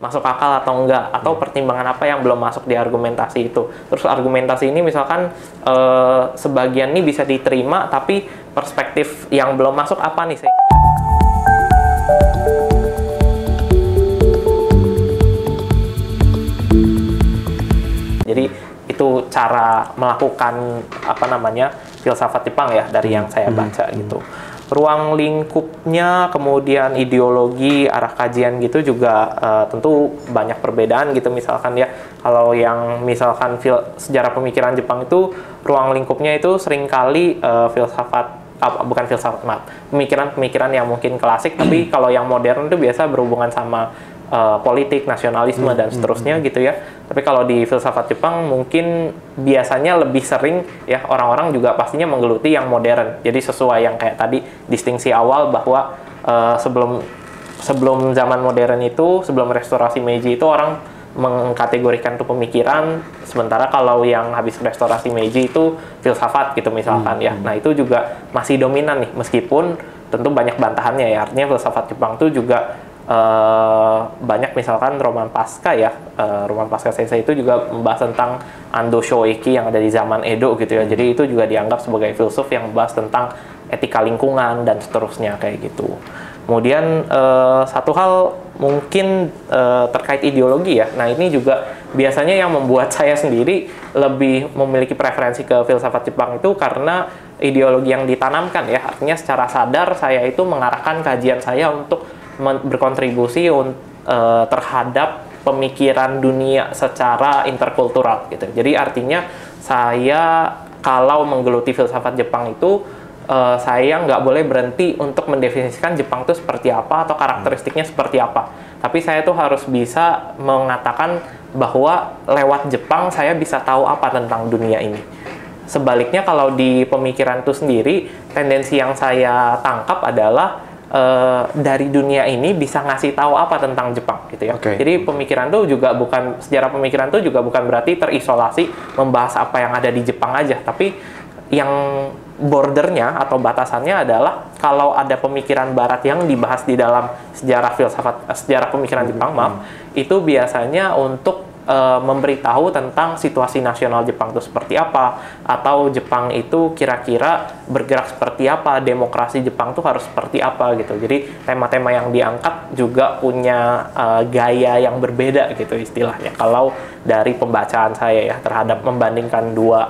masuk akal atau enggak, atau pertimbangan apa yang belum masuk di argumentasi itu. Terus argumentasi ini misalkan sebagian ini bisa diterima, tapi perspektif yang belum masuk apa nih? Jadi itu cara melakukan filsafat Jepang ya, dari yang saya baca gitu. Ruang lingkupnya, kemudian ideologi, arah kajian gitu juga tentu banyak perbedaan gitu. Misalkan ya, kalau yang misalkan sejarah pemikiran Jepang itu ruang lingkupnya itu seringkali pemikiran-pemikiran yang mungkin klasik, tapi kalau yang modern itu biasa berhubungan sama politik, nasionalisme, dan seterusnya gitu ya. Tapi kalau di filsafat Jepang mungkin biasanya lebih sering ya, orang-orang juga pastinya menggeluti yang modern. Jadi sesuai yang kayak tadi distingsi awal bahwa sebelum zaman modern itu, sebelum restorasi Meiji itu orang mengkategorikan itu pemikiran, sementara kalau yang habis restorasi Meiji itu filsafat gitu misalkan ya. Nah itu juga masih dominan nih, meskipun tentu banyak bantahannya ya. Artinya filsafat Jepang itu juga banyak, misalkan Roman Pasca ya, Roman Pasca Sensei itu juga membahas tentang Ando Shoeki yang ada di zaman Edo gitu ya. Jadi itu juga dianggap sebagai filsuf yang membahas tentang etika lingkungan dan seterusnya kayak gitu. Kemudian satu hal mungkin terkait ideologi ya. Nah ini juga biasanya yang membuat saya sendiri lebih memiliki preferensi ke filsafat Jepang itu karena ideologi yang ditanamkan ya. Artinya secara sadar saya itu mengarahkan kajian saya untuk berkontribusi terhadap pemikiran dunia secara interkultural gitu. Jadi artinya saya kalau menggeluti filsafat Jepang itu saya nggak boleh berhenti untuk mendefinisikan Jepang itu seperti apa atau karakteristiknya seperti apa. Tapi saya tuh harus bisa mengatakan bahwa lewat Jepang saya bisa tahu apa tentang dunia ini. Sebaliknya kalau di pemikiran itu sendiri, tendensi yang saya tangkap adalah dari dunia ini bisa ngasih tahu apa tentang Jepang gitu ya. Jadi pemikiran itu juga bukan, sejarah pemikiran itu juga bukan berarti terisolasi membahas apa yang ada di Jepang aja, tapi yang bordernya atau batasannya adalah kalau ada pemikiran Barat yang dibahas di dalam sejarah pemikiran Jepang, itu biasanya untuk memberitahu tentang situasi nasional Jepang itu seperti apa, atau Jepang itu kira-kira bergerak seperti apa, demokrasi Jepang itu harus seperti apa gitu. Jadi tema-tema yang diangkat juga punya gaya yang berbeda gitu istilahnya. Kalau dari pembacaan saya ya terhadap membandingkan dua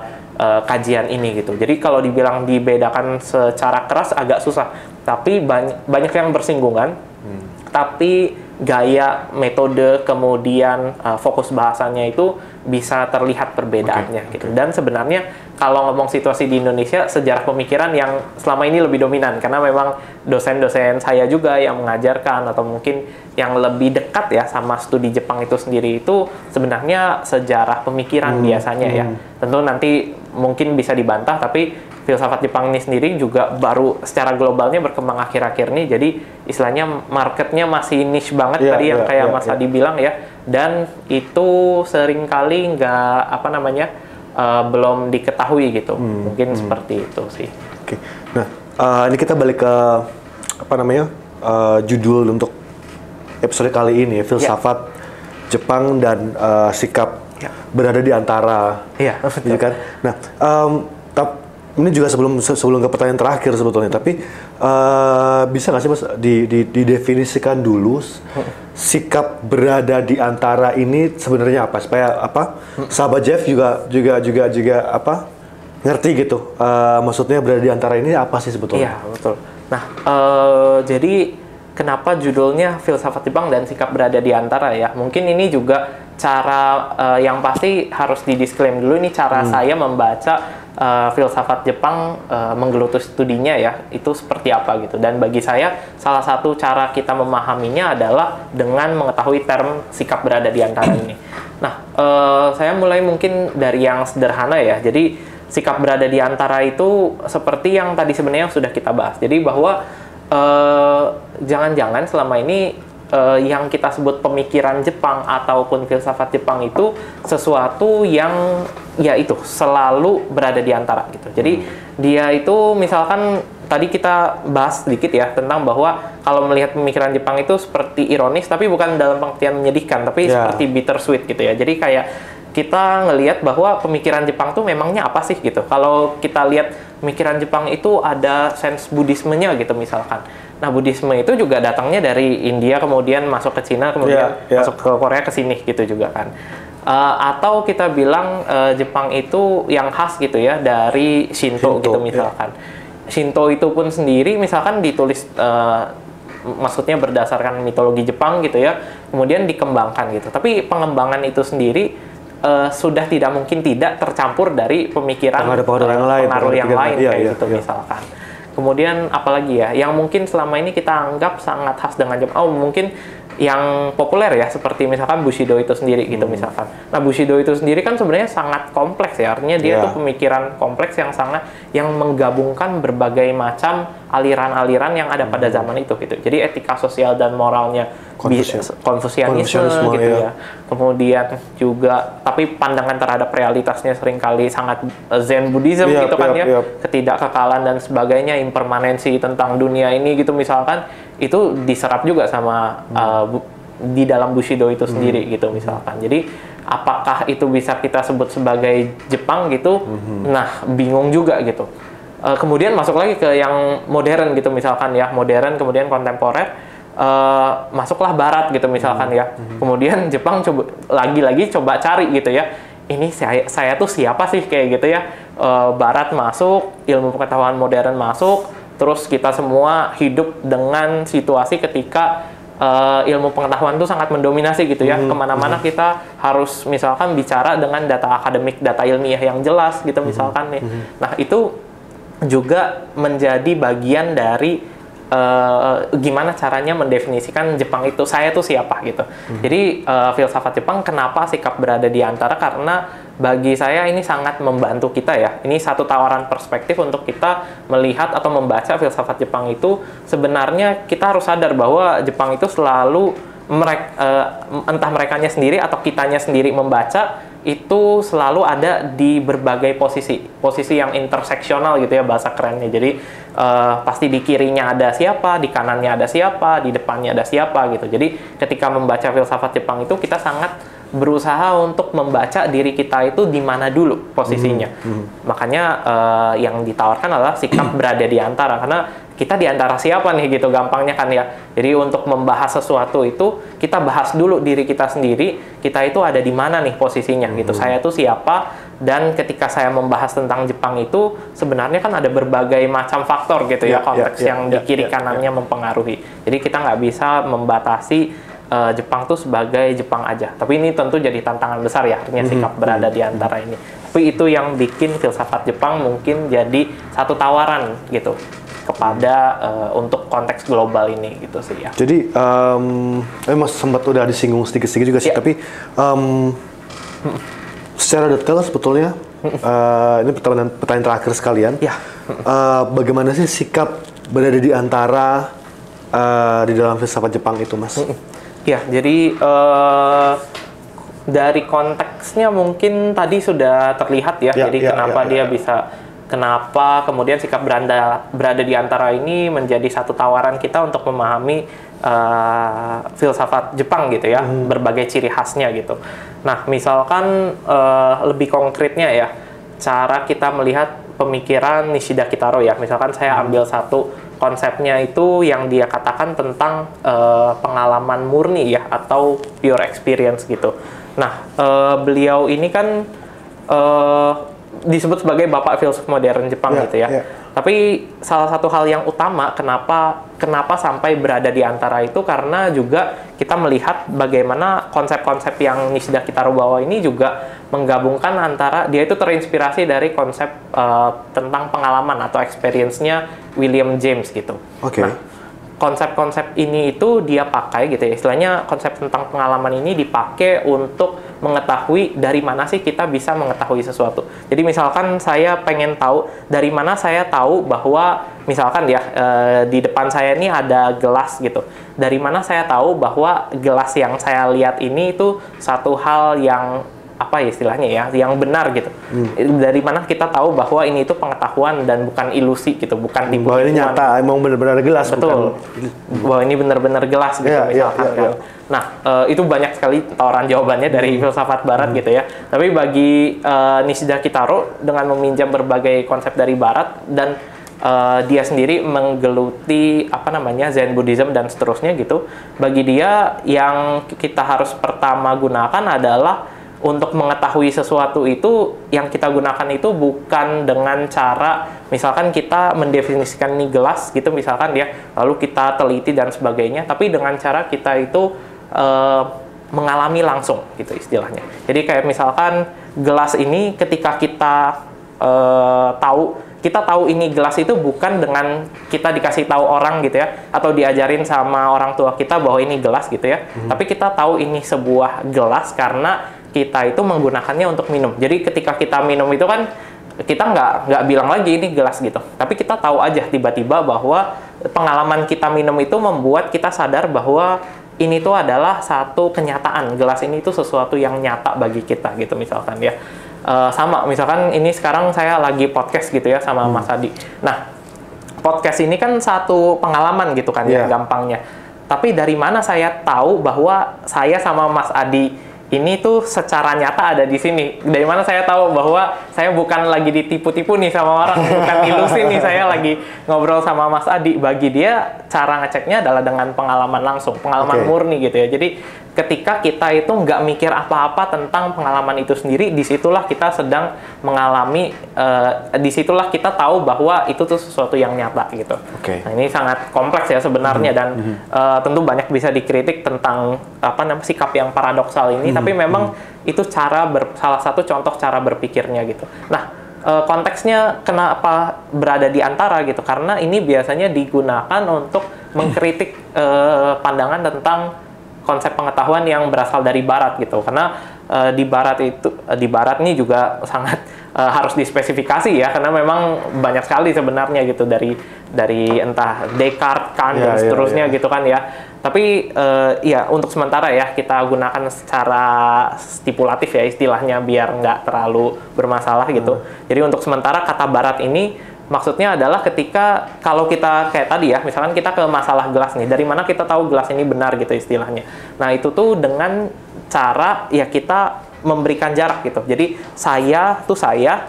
kajian ini gitu. Jadi kalau dibilang dibedakan secara keras agak susah, tapi banyak yang bersinggungan. Tapi gaya, metode, kemudian fokus bahasanya itu bisa terlihat perbedaannya gitu. Dan sebenarnya kalau ngomong situasi di Indonesia, sejarah pemikiran yang selama ini lebih dominan karena memang dosen-dosen saya juga yang mengajarkan atau mungkin yang lebih dekat ya sama studi Jepang itu sendiri itu sebenarnya sejarah pemikiran biasanya ya. Tentu nanti mungkin bisa dibantah, tapi filsafat Jepang ini sendiri juga baru secara globalnya berkembang akhir-akhir ini. Jadi istilahnya marketnya masih niche banget tadi yang kayak Mas Adi bilang ya. Dan itu seringkali belum diketahui gitu. Mungkin seperti itu sih. Oke. Nah, ini kita balik ke judul untuk episode kali ini, filsafat Jepang dan sikap berada di antara. Gitu kan. Nah, ini juga sebelum ke pertanyaan terakhir sebetulnya, tapi bisa nggak sih Mas didefinisikan dulu sikap berada di antara ini sebenarnya apa, supaya sahabat Jeff juga ngerti gitu, maksudnya berada di antara ini apa sih sebetulnya? Iya, betul. Nah, jadi kenapa judulnya filsafat Jepang dan sikap berada di antara ya? Mungkin ini juga cara yang pasti harus didisklaim dulu, ini cara saya membaca filsafat Jepang, menggeluti studinya ya, itu seperti apa gitu. Dan bagi saya salah satu cara kita memahaminya adalah dengan mengetahui term sikap berada di antara ini. Nah, saya mulai mungkin dari yang sederhana ya. Jadi sikap berada di antara itu seperti yang tadi sebenarnya sudah kita bahas. Jadi bahwa jangan-jangan selama ini yang kita sebut pemikiran Jepang ataupun filsafat Jepang itu sesuatu yang ya itu selalu berada di antara gitu. Jadi dia itu misalkan tadi kita bahas sedikit ya tentang bahwa kalau melihat pemikiran Jepang itu seperti ironis, tapi bukan dalam pengertian menyedihkan, tapi seperti bittersweet gitu ya. Jadi kayak kita ngelihat bahwa pemikiran Jepang tuh memangnya apa sih gitu. Kalau kita lihat pemikiran Jepang itu ada sense Buddhismenya gitu misalkan. Nah, Buddhisme itu juga datangnya dari India, kemudian masuk ke Cina, kemudian masuk ke Korea, ke sini gitu juga kan. Atau kita bilang Jepang itu yang khas gitu ya dari Shinto gitu misalkan. Shinto itu pun sendiri misalkan ditulis maksudnya berdasarkan mitologi Jepang gitu ya, kemudian dikembangkan gitu. Tapi pengembangan itu sendiri sudah tidak mungkin tidak tercampur dari pemikiran pengaruh yang lain kayak gitu misalkan. Kemudian apalagi ya, yang mungkin selama ini kita anggap sangat khas dengan Jepang. Oh, mungkin yang populer ya, seperti misalkan Bushido itu sendiri gitu misalkan. Nah, Bushido itu sendiri kan sebenarnya sangat kompleks ya, artinya dia tuh pemikiran kompleks yang menggabungkan berbagai macam aliran-aliran yang ada pada zaman itu gitu. Jadi etika sosial dan moralnya Konfusianisme gitu ya. Kemudian juga tapi pandangan terhadap realitasnya seringkali sangat Zen Buddhism gitu kan ya. Ketidakkekalan dan sebagainya, impermanensi tentang dunia ini gitu misalkan, itu diserap juga sama di dalam Bushido itu sendiri gitu misalkan. Jadi apakah itu bisa kita sebut sebagai Jepang gitu? Nah, bingung juga gitu. Kemudian masuk lagi ke yang modern gitu misalkan ya, modern kemudian kontemporer. Masuklah Barat gitu misalkan ya. Kemudian Jepang lagi-lagi coba cari gitu ya. Ini saya tuh siapa sih kayak gitu ya. Barat masuk, ilmu pengetahuan modern masuk, terus kita semua hidup dengan situasi ketika ilmu pengetahuan itu sangat mendominasi gitu ya. Kemana-mana kita harus misalkan bicara dengan data akademik, data ilmiah yang jelas gitu misalkan nih. Nah, itu juga menjadi bagian dari gimana caranya mendefinisikan Jepang itu, saya tuh siapa gitu. Jadi filsafat Jepang kenapa sikap berada di antara, karena bagi saya ini sangat membantu kita ya. Ini satu tawaran perspektif untuk kita melihat atau membaca filsafat Jepang itu. Sebenarnya kita harus sadar bahwa Jepang itu selalu entah merekanya sendiri atau kitanya sendiri membaca, itu selalu ada di berbagai posisi yang interseksional gitu ya bahasa kerennya. Jadi pasti di kirinya ada siapa, di kanannya ada siapa, di depannya ada siapa gitu. Jadi ketika membaca filsafat Jepang itu kita sangat berusaha untuk membaca diri kita itu di mana dulu posisinya. Makanya yang ditawarkan adalah sikap berada di antara, karena kita di antara siapa nih gitu gampangnya kan ya. Jadi untuk membahas sesuatu itu kita bahas dulu diri kita sendiri, kita itu ada di mana nih posisinya gitu. Saya tuh siapa, dan ketika saya membahas tentang Jepang itu sebenarnya kan ada berbagai macam faktor gitu ya, konteks yang di kiri kanannya mempengaruhi. Jadi kita nggak bisa membatasi Jepang tuh sebagai Jepang aja. Tapi ini tentu jadi tantangan besar ya, artinya sikap berada di antara ini. Tapi itu yang bikin filsafat Jepang mungkin jadi satu tawaran gitu kepada untuk konteks global ini gitu sih ya. Jadi Mas sempat udah disinggung sedikit-sedikit juga sih, tapi secara detail sebetulnya ini pertanyaan terakhir sekalian. Bagaimana sih sikap berada di antara di dalam filsafat Jepang itu, Mas? Ya, jadi dari konteksnya mungkin tadi sudah terlihat ya. Jadi kenapa dia bisa, kenapa kemudian sikap berada di antara ini menjadi satu tawaran kita untuk memahami filsafat Jepang gitu ya, berbagai ciri khasnya gitu. Nah, misalkan lebih konkretnya ya, cara kita melihat pemikiran Nishida Kitaro ya. Misalkan saya ambil satu konsepnya itu yang dia katakan tentang pengalaman murni ya, atau pure experience gitu. Nah, beliau ini kan disebut sebagai bapak filsuf modern Jepang gitu ya. Tapi salah satu hal yang utama kenapa sampai berada di antara itu, karena juga kita melihat bagaimana konsep-konsep yang Nishida Kitaro bawa ini juga menggabungkan antara, dia itu terinspirasi dari konsep tentang pengalaman atau experience-nya William James gitu. Nah, konsep-konsep ini itu dia pakai gitu ya, istilahnya konsep tentang pengalaman ini dipakai untuk mengetahui dari mana sih kita bisa mengetahui sesuatu. Jadi misalkan saya pengen tahu dari mana saya tahu bahwa misalkan ya di depan saya ini ada gelas gitu. Dari mana saya tahu bahwa gelas yang saya lihat ini itu satu hal yang apa ya istilahnya ya, yang benar gitu. Dari mana kita tahu bahwa ini itu pengetahuan dan bukan ilusi gitu, bukan tipu-tipuan. Bahwa ini nyata, emang benar-benar gelas. Betul. Bahwa ini benar-benar gelas gitu misalkan kan. Nah, itu banyak sekali tawaran jawabannya dari filsafat barat gitu ya. Tapi bagi Nishida Kitaro, dengan meminjam berbagai konsep dari barat dan dia sendiri menggeluti Zen Buddhism dan seterusnya gitu. Bagi dia yang kita harus pertama gunakan adalah untuk mengetahui sesuatu itu, yang kita gunakan itu bukan dengan cara misalkan kita mendefinisikan ini gelas gitu misalkan ya, lalu kita teliti dan sebagainya, tapi dengan cara kita itu mengalami langsung gitu istilahnya. Jadi kayak misalkan gelas ini ketika kita tahu ini gelas itu bukan dengan kita dikasih tahu orang gitu ya, atau diajarin sama orang tua kita bahwa ini gelas gitu ya, tapi kita tahu ini sebuah gelas karena kita itu menggunakannya untuk minum. Jadi ketika kita minum itu kan kita nggak bilang lagi ini gelas gitu, tapi kita tahu aja tiba-tiba bahwa pengalaman kita minum itu membuat kita sadar bahwa ini tuh adalah satu kenyataan, gelas ini tuh sesuatu yang nyata bagi kita gitu misalkan ya. Sama misalkan ini sekarang saya lagi podcast gitu ya sama Mas Adi. Nah, podcast ini kan satu pengalaman gitu kan ya gampangnya. Tapi dari mana saya tahu bahwa saya sama Mas Adi ini tuh secara nyata ada di sini? Dari mana saya tahu bahwa saya bukan lagi ditipu-tipu nih sama orang, bukan ilusi nih, saya lagi ngobrol sama Mas Adi. Bagi dia cara ngeceknya adalah dengan pengalaman langsung, pengalaman murni gitu ya. Jadi ketika kita itu nggak mikir apa-apa tentang pengalaman itu sendiri, disitulah kita sedang mengalami, disitulah kita tahu bahwa itu tuh sesuatu yang nyata gitu. Nah, ini sangat kompleks ya sebenarnya, dan tentu banyak bisa dikritik tentang sikap yang paradoksal ini, tapi memang itu salah satu contoh cara berpikirnya gitu. Nah, konteksnya kenapa berada di antara gitu, karena ini biasanya digunakan untuk mengkritik pandangan tentang konsep pengetahuan yang berasal dari barat gitu, karena di barat ini juga sangat harus dispesifikasi ya, karena memang banyak sekali sebenarnya gitu dari entah Descartes, Kant dan seterusnya gitu kan ya. Tapi ya untuk sementara ya kita gunakan secara stipulatif ya istilahnya biar nggak terlalu bermasalah gitu. Jadi untuk sementara kata barat ini maksudnya adalah ketika kalau kita kayak tadi ya, misalkan kita ke masalah gelas nih, dari mana kita tahu gelas ini benar gitu istilahnya. Nah, itu tuh dengan cara ya kita memberikan jarak gitu. Jadi saya,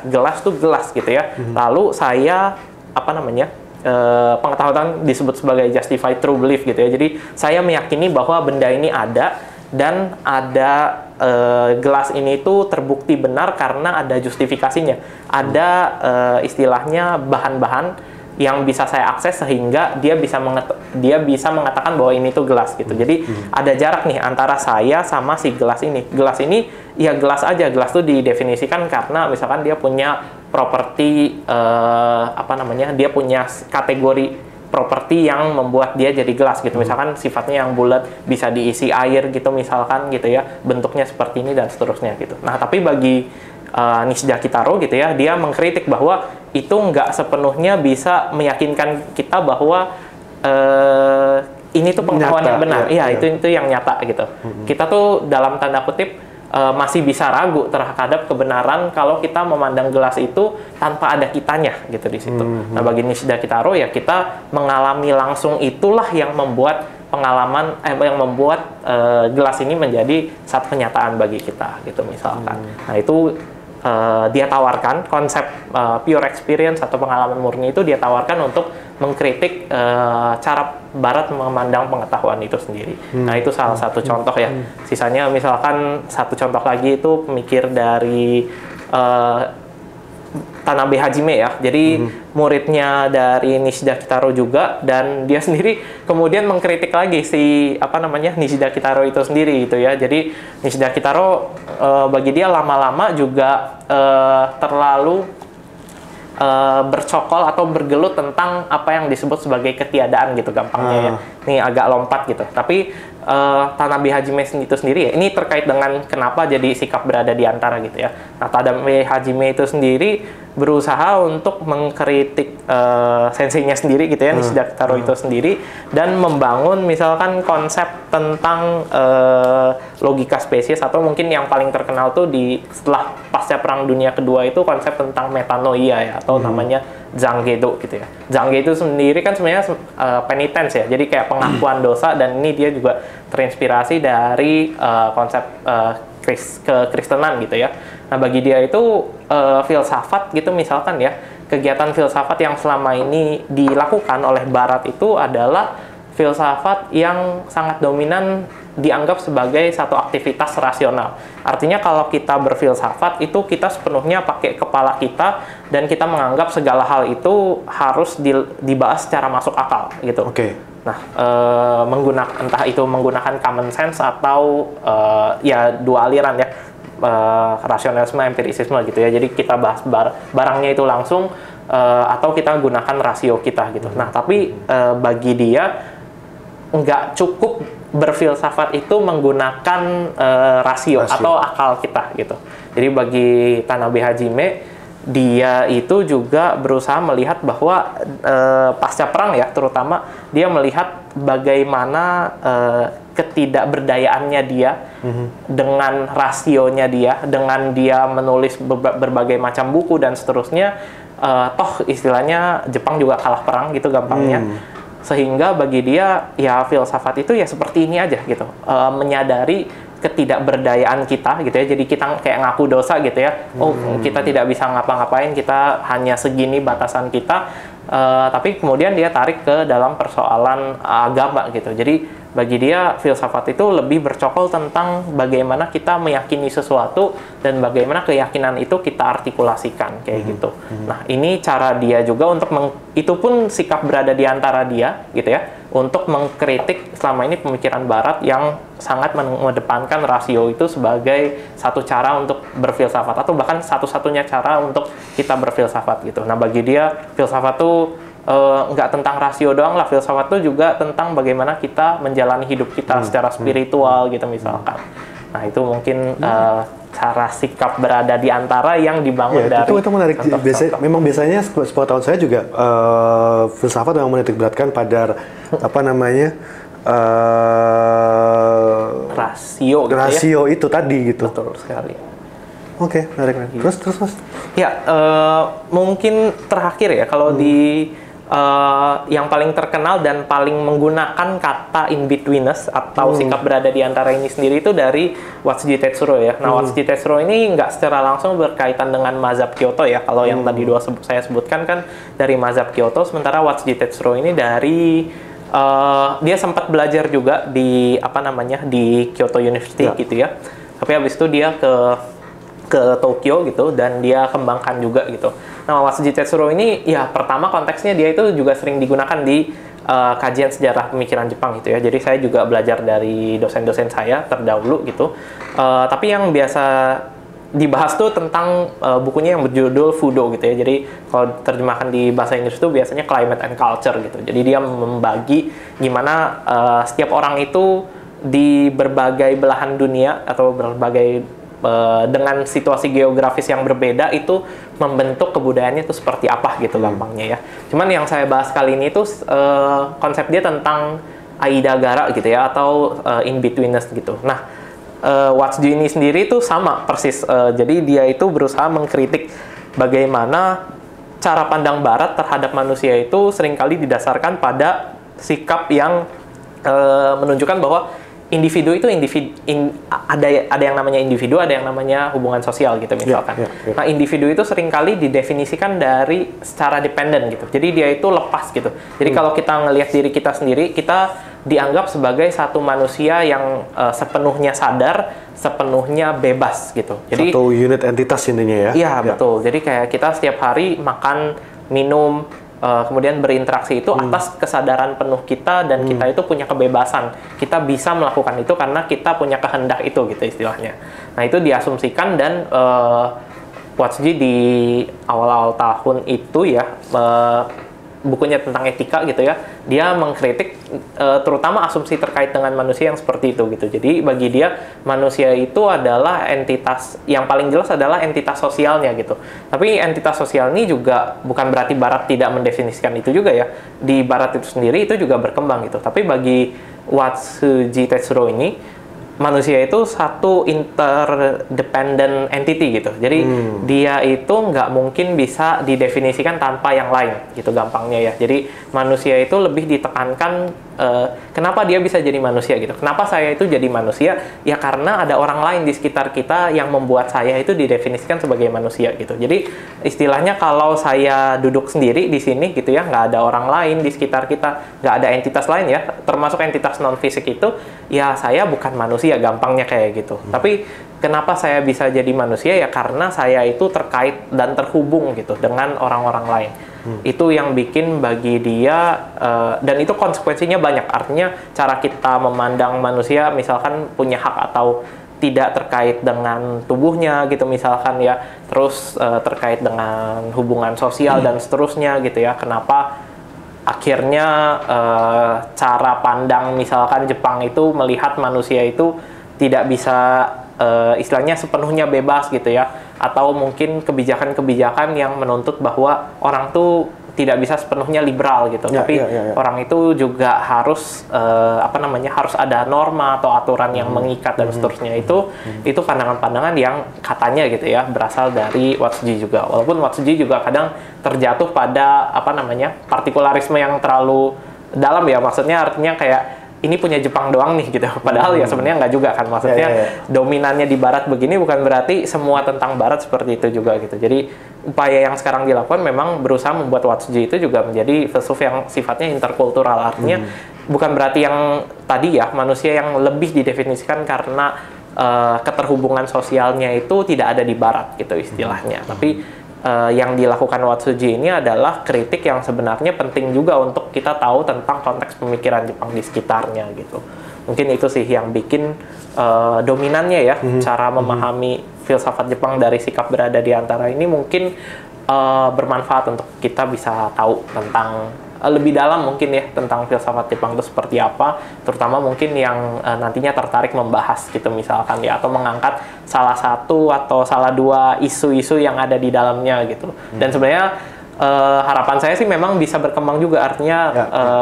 gelas tuh gelas gitu ya. Lalu saya pengetahuan disebut sebagai justified true belief gitu ya. Jadi saya meyakini bahwa benda ini ada, dan ada gelas ini tuh terbukti benar karena ada justifikasinya. Ada istilahnya bahan-bahan yang bisa saya akses sehingga dia bisa mengatakan bahwa ini tuh gelas gitu. Jadi ada jarak nih antara saya sama si gelas ini. Gelas ini ya gelas aja. Gelas tuh didefinisikan karena misalkan dia punya properti dia punya kategori properti yang membuat dia jadi gelas gitu. Misalkan sifatnya yang bulat, bisa diisi air gitu misalkan gitu ya, bentuknya seperti ini dan seterusnya gitu. Nah, tapi bagi Nishida Kitaro gitu ya, dia mengkritik bahwa itu nggak sepenuhnya bisa meyakinkan kita bahwa ini tuh pengetahuan yang benar. Iya, itu yang nyata gitu. Kita tuh dalam tanda kutip masih bisa ragu terhadap kebenaran kalau kita memandang gelas itu tanpa ada kitanya gitu di situ. Nah, bagi Nishida Kitaro ya kita mengalami langsung, itulah yang membuat gelas ini menjadi satu kenyataan bagi kita gitu misalkan. Nah, itu dia tawarkan konsep pure experience atau pengalaman murni itu dia tawarkan untuk mengkritik cara barat memandang pengetahuan itu sendiri. Nah, itu salah satu contoh ya. Sisanya misalkan satu contoh lagi itu pemikir dari Tanabe Hajime ya. Jadi muridnya dari Nishida Kitaro juga, dan dia sendiri kemudian mengkritik lagi si Nishida Kitaro itu sendiri gitu ya. Jadi Nishida Kitaro bagi dia lama-lama juga terlalu bercokol atau bergelut tentang apa yang disebut sebagai ketiadaan gitu gampangnya ya. Ini agak lompat gitu. Tapi Tanabe Hajime itu sendiri ya, ini terkait dengan kenapa jadi sikap berada di antara gitu ya. Nah, Tanabe Hajime itu sendiri berusaha untuk mengkritik senseinya sendiri gitu ya, Nishida Kitaro itu sendiri, dan membangun misalkan konsep tentang logika spesies, atau mungkin yang paling terkenal tuh di setelah pasca Perang Dunia Kedua itu konsep tentang metanoia ya, atau namanya Zangedo gitu ya. Zangedo sendiri kan sebenarnya penitence ya, jadi kayak pengakuan dosa, dan ini dia juga terinspirasi dari konsep kekristenan gitu ya. Nah, bagi dia itu filsafat gitu misalkan ya, kegiatan filsafat yang selama ini dilakukan oleh Barat itu adalah filsafat yang sangat dominan dianggap sebagai satu aktivitas rasional. Artinya kalau kita berfilsafat itu kita sepenuhnya pakai kepala kita, dan kita menganggap segala hal itu harus dibahas secara masuk akal gitu. Nah, entah itu menggunakan common sense atau ya dua aliran ya, rasionalisme, empirisisme gitu ya. Jadi kita bahas barangnya itu langsung, atau kita gunakan rasio kita gitu. Nah, tapi bagi dia nggak cukup berfilsafat itu menggunakan rasio atau akal kita gitu. Jadi bagi Tanabe Hajime, dia itu juga berusaha melihat bahwa pasca perang ya, terutama dia melihat bagaimana ketidakberdayaannya dia dengan rasionya dia, dengan dia menulis berbagai macam buku dan seterusnya, toh istilahnya Jepang juga kalah perang gitu gampangnya. Sehingga bagi dia ya filsafat itu ya seperti ini aja gitu, menyadari ketidakberdayaan kita gitu ya, jadi kita kayak ngaku dosa gitu ya, kita tidak bisa ngapa-ngapain, kita hanya segini batasan kita, tapi kemudian dia tarik ke dalam persoalan agama gitu. Jadi bagi dia filsafat itu lebih bercokol tentang bagaimana kita meyakini sesuatu dan bagaimana keyakinan itu kita artikulasikan kayak gitu. Nah, ini cara dia juga untuk itu pun sikap berada di antara dia gitu ya, untuk mengkritik selama ini pemikiran Barat yang sangat mengedepankan rasio itu sebagai satu cara untuk berfilsafat, atau bahkan satu-satunya cara untuk kita berfilsafat gitu. Nah, bagi dia filsafat itu nggak tentang rasio doang lah, filsafat itu juga tentang bagaimana kita menjalani hidup kita secara spiritual gitu misalkan. Nah, itu mungkin cara sikap berada di antara yang dibangun dari itu menarik. Biasanya sepengetahuan saya juga filsafat yang menitik beratkan pada apa namanya rasio gitu rasio ya? Itu tadi gitu. Betul sekali. Oke, menarik. Terus mas? Ya, mungkin terakhir ya, kalau di yang paling terkenal dan paling menggunakan kata in-betweeners atau sikap berada di antara ini sendiri itu dari Watsuji Tetsuro ya. Nah, Watsuji Tetsuro ini nggak secara langsung berkaitan dengan mazhab Kyoto ya. Kalau yang tadi saya sebutkan kan dari mazhab Kyoto, sementara Watsuji Tetsuro ini dari dia sempat belajar juga di di Kyoto University gitu ya. Tapi habis itu dia ke Tokyo gitu, dan dia kembangkan juga gitu. Nah, Watsuji Tetsuro ini ya pertama konteksnya dia itu juga sering digunakan di kajian sejarah pemikiran Jepang gitu ya. Jadi saya juga belajar dari dosen-dosen saya terdahulu gitu. Tapi yang biasa dibahas tuh tentang bukunya yang berjudul Fudo gitu ya. Jadi kalau terjemahkan di bahasa Inggris itu biasanya Climate and Culture gitu. Jadi dia membagi gimana setiap orang itu di berbagai belahan dunia atau berbagai dengan situasi geografis yang berbeda itu membentuk kebudayaannya itu seperti apa gitu gampangnya ya. Cuman yang saya bahas kali ini itu konsep dia tentang Aidagara gitu ya, atau in-betweeners gitu. Nah, Watsuji ini sendiri itu sama persis. Jadi dia itu berusaha mengkritik bagaimana cara pandang Barat terhadap manusia itu seringkali didasarkan pada sikap yang menunjukkan bahwa individu itu ada yang namanya individu, ada yang namanya hubungan sosial gitu misalkan. Nah, individu itu seringkali didefinisikan dari secara dependen gitu. Jadi dia itu lepas gitu. Jadi kalau kita ngelihat diri kita sendiri, kita dianggap sebagai satu manusia yang sepenuhnya sadar, sepenuhnya bebas gitu. Jadi satu unit entitas intinya ya. Iya, betul. Jadi kayak kita setiap hari makan, minum, kemudian berinteraksi itu atas kesadaran penuh kita, dan kita itu punya kebebasan. Kita bisa melakukan itu karena kita punya kehendak itu gitu istilahnya. Nah, itu diasumsikan, dan Watsuji di awal-awal tahun itu ya bukunya tentang etika gitu ya, dia mengkritik terutama asumsi terkait dengan manusia yang seperti itu gitu. Jadi bagi dia manusia itu adalah entitas yang paling jelas adalah entitas sosialnya gitu. Tapi entitas sosial ini juga bukan berarti Barat tidak mendefinisikan itu juga ya. Di Barat itu sendiri itu juga berkembang gitu. Tapi bagi Watsuji Tetsuro ini, manusia itu satu interdependent entity gitu. Jadi dia itu nggak mungkin bisa didefinisikan tanpa yang lain gitu gampangnya ya. Jadi manusia itu lebih ditekankan kenapa dia bisa jadi manusia gitu. Kenapa saya itu jadi manusia? Ya karena ada orang lain di sekitar kita yang membuat saya itu didefinisikan sebagai manusia gitu. Jadi istilahnya kalau saya duduk sendiri di sini gitu ya, nggak ada orang lain di sekitar kita, nggak ada entitas lain ya, termasuk entitas non fisik itu, ya saya bukan manusia, gampangnya kayak gitu. Tapi kenapa saya bisa jadi manusia? Ya karena saya itu terkait dan terhubung gitu dengan orang-orang lain. Itu yang bikin bagi dia, dan itu konsekuensinya banyak. Artinya cara kita memandang manusia, misalkan punya hak atau tidak terkait dengan tubuhnya gitu misalkan ya, terus terkait dengan hubungan sosial dan seterusnya gitu ya. Kenapa akhirnya cara pandang misalkan Jepang itu melihat manusia itu tidak bisa istilahnya sepenuhnya bebas gitu ya, atau mungkin kebijakan-kebijakan yang menuntut bahwa orang tuh tidak bisa sepenuhnya liberal gitu, tapi orang itu juga harus harus ada norma atau aturan yang mengikat dan seterusnya. Itu pandangan-pandangan yang katanya gitu ya berasal dari Watsuji juga, walaupun Watsuji juga kadang terjatuh pada partikularisme yang terlalu dalam ya, maksudnya artinya kayak ini punya Jepang doang nih gitu, padahal ya sebenarnya nggak juga kan, maksudnya dominannya di Barat begini bukan berarti semua tentang Barat seperti itu juga gitu. Jadi upaya yang sekarang dilakukan memang berusaha membuat Watsuji itu juga menjadi filsuf yang sifatnya interkultural, artinya bukan berarti yang tadi ya manusia yang lebih didefinisikan karena keterhubungan sosialnya itu tidak ada di Barat gitu istilahnya, tapi yang dilakukan Watsuji ini adalah kritik yang sebenarnya penting juga untuk kita tahu tentang konteks pemikiran Jepang di sekitarnya gitu. Mungkin itu sih yang bikin dominannya ya, cara memahami filsafat Jepang dari sikap berada di antara ini mungkin bermanfaat untuk kita bisa tahu tentang lebih dalam mungkin ya tentang filsafat Jepang itu seperti apa, terutama mungkin yang nantinya tertarik membahas gitu misalkan ya, atau mengangkat salah satu atau salah dua isu-isu yang ada di dalamnya gitu. Dan sebenarnya harapan saya sih memang bisa berkembang juga, artinya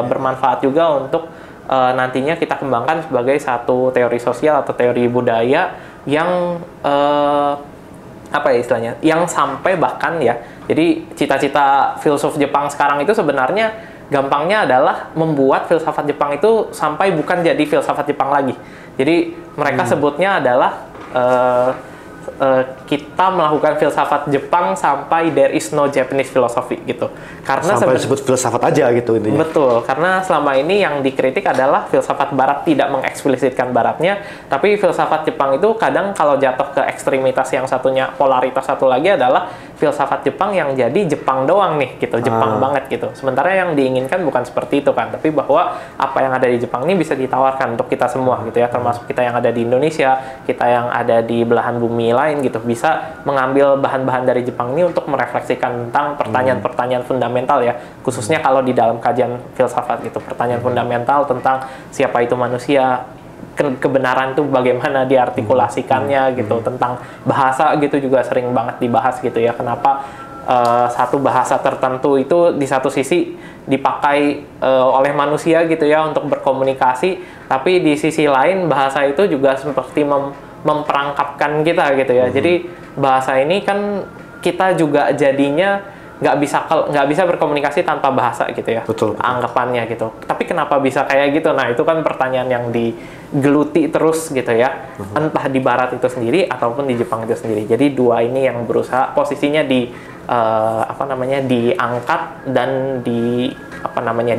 bermanfaat juga untuk nantinya kita kembangkan sebagai satu teori sosial atau teori budaya yang istilahnya, yang sampai bahkan ya, jadi cita-cita filsuf Jepang sekarang itu sebenarnya gampangnya adalah membuat filsafat Jepang itu sampai bukan jadi filsafat Jepang lagi. Jadi mereka sebutnya adalah kita melakukan filsafat Jepang sampai there is no Japanese philosophy gitu. Karena sampai disebut filsafat aja gitu intinya. Betul, karena selama ini yang dikritik adalah filsafat Barat tidak mengeksplisitkan Baratnya, tapi filsafat Jepang itu kadang kalau jatuh ke ekstremitas yang satunya, polaritas satu lagi adalah filsafat Jepang yang jadi Jepang doang nih gitu, Jepang banget gitu. Sementara yang diinginkan bukan seperti itu kan, tapi bahwa apa yang ada di Jepang ini bisa ditawarkan untuk kita semua gitu ya, termasuk kita yang ada di Indonesia, kita yang ada di belahan bumi lain gitu, bisa mengambil bahan-bahan dari Jepang ini untuk merefleksikan tentang pertanyaan-pertanyaan fundamental ya, khususnya kalau di dalam kajian filsafat gitu, pertanyaan fundamental tentang siapa itu manusia, kebenaran itu bagaimana diartikulasikannya gitu, tentang bahasa gitu juga sering banget dibahas gitu ya, kenapa satu bahasa tertentu itu di satu sisi dipakai oleh manusia gitu ya untuk berkomunikasi, tapi di sisi lain bahasa itu juga seperti memperangkapkan kita gitu ya. Jadi bahasa ini kan kita juga jadinya nggak bisa berkomunikasi tanpa bahasa gitu ya. Betul. Anggapannya gitu. Tapi kenapa bisa kayak gitu? Nah itu kan pertanyaan yang digeluti terus gitu ya. Entah di Barat itu sendiri ataupun di Jepang itu sendiri. Jadi dua ini yang berusaha posisinya diangkat dan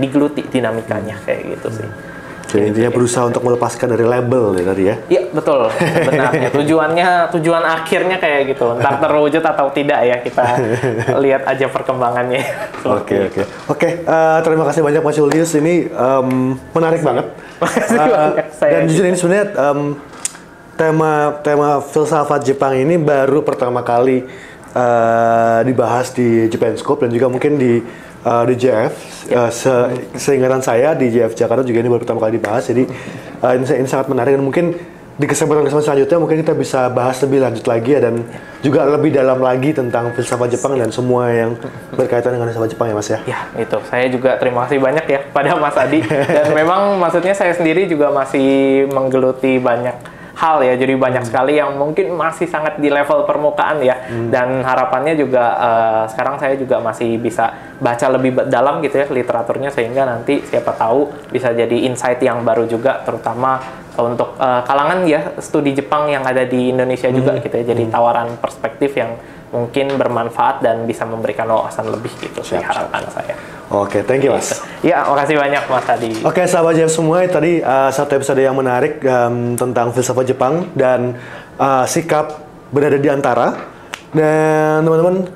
digeluti dinamikanya kayak gitu sih. Jadi intinya berusaha untuk melepaskan dari label ya tadi ya? Iya, betul. Sebenarnya tujuan akhirnya kayak gitu. Entah terwujud atau tidak ya, kita lihat aja perkembangannya. Oke. Terima kasih banyak Mas Julius. Ini menarik banget. Dan jujur ini sebenarnya tema filsafat Jepang ini baru pertama kali dibahas di Japan Scope dan juga mungkin di JF Seingatan saya di JF Jakarta juga ini baru pertama kali dibahas, jadi ini sangat menarik dan mungkin di kesempatan selanjutnya mungkin kita bisa bahas lebih lanjut lagi ya, dan juga lebih dalam lagi tentang filsafat Jepang dan semua yang berkaitan dengan filsafat Jepang ya Mas ya. Ya itu, saya juga terima kasih banyak ya pada Mas Adi, dan memang maksudnya saya sendiri juga masih menggeluti banyak hal ya, jadi banyak sekali yang mungkin masih sangat di level permukaan ya, dan harapannya juga sekarang saya juga masih bisa baca lebih dalam gitu ya literaturnya, sehingga nanti siapa tahu bisa jadi insight yang baru juga, terutama untuk kalangan ya studi Jepang yang ada di Indonesia juga gitu ya, jadi tawaran perspektif yang mungkin bermanfaat dan bisa memberikan wawasan lebih gitu sih harapan saya. Oke, thank you Mas. Ya, makasih banyak Mas Adi. Oke, sahabat JF semua, tadi satu episode yang menarik tentang filsafat Jepang dan sikap berada di antara. Dan teman-teman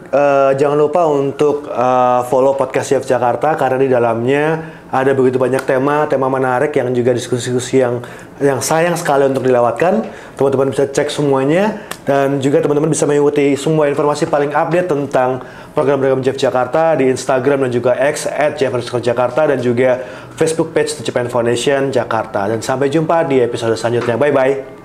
jangan lupa untuk follow podcast JF Jakarta, karena di dalamnya ada begitu banyak tema menarik yang juga diskusi-diskusi yang sayang sekali untuk dilewatkan. Teman-teman bisa cek semuanya, dan juga teman-teman bisa mengikuti semua informasi paling update tentang program-program JF Jakarta di Instagram dan juga X @JF_Jakarta, dan juga Facebook page The Japan Foundation Jakarta. Dan sampai jumpa di episode selanjutnya. Bye-bye.